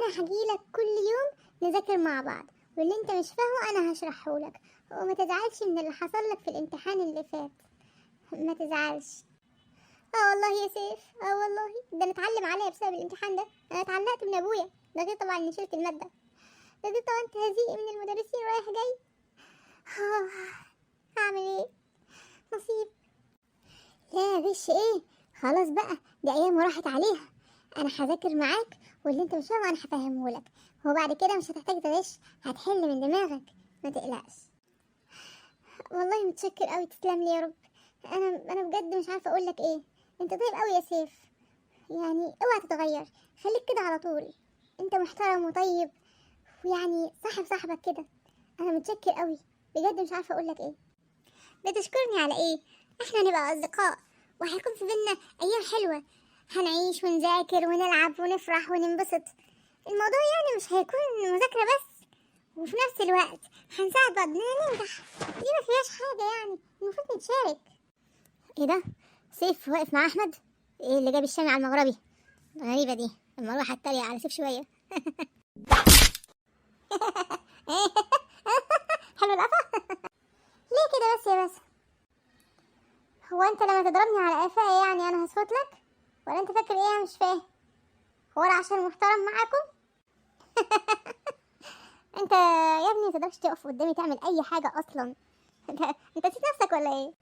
انا هجيلك كل يوم نذاكر مع بعض، واللي انت مش فاهمه انا هشرحه لك. وما تزعلش من اللي حصل لك في الامتحان اللي فات، ما تزعلش. اه والله يا سيف، اه والله ده انا اتعلم عليا بسبب الامتحان ده. انا اتعلقت من ابويا، ده غير طبعا اني شلت الماده، ده غير طبعا تهزيقي من المدرسين رايح جاي. هعمل ايه؟ نصيب. لا غش ايه، خلاص بقى دي ايام وراحت عليها. انا هذاكر معاك، واللي انت مش فاهمه انا هفهمه لك، وبعد كده مش هتحتاج تغش، هتحل من دماغك، ما تقلقش. والله متشكر قوي، تسلم لي يا رب. انا بجد مش عارفه اقول لك ايه. انت طيب قوي يا سيف، يعني اوعى تتغير، خليك كده على طول. انت محترم وطيب، ويعني صاحب صاحبك كده. انا متشكر قوي بجد، مش عارفه اقول لك ايه. بتشكرني على ايه؟ احنا هنبقى اصدقاء، وهيكون في بينا ايام حلوه، هنعيش ونذاكر ونلعب ونفرح وننبسط. الموضوع يعني مش هيكون مذاكره بس، وفي نفس الوقت هنساعد بعض ننجح. دي ما فيهاش حاجه، يعني المفروض نتشارك. ايه ده؟ سيف واقف مع احمد؟ ايه اللي جاب الشامي على المغربي؟ غريبه دي، اما اروح اتريق على سيف شويه. حلو القفا. ليه كده بس يا بس؟ هو انت لما تضربني على قفايا يعني انا هسكت لك؟ ولا انت فاكر ايه؟ انا مش فاهم. هو انا عشان محترم معاكم؟ انت يا ابني متقدرش تقف قدامي تعمل اي حاجه اصلا. انت نسيت نفسك ولا ايه؟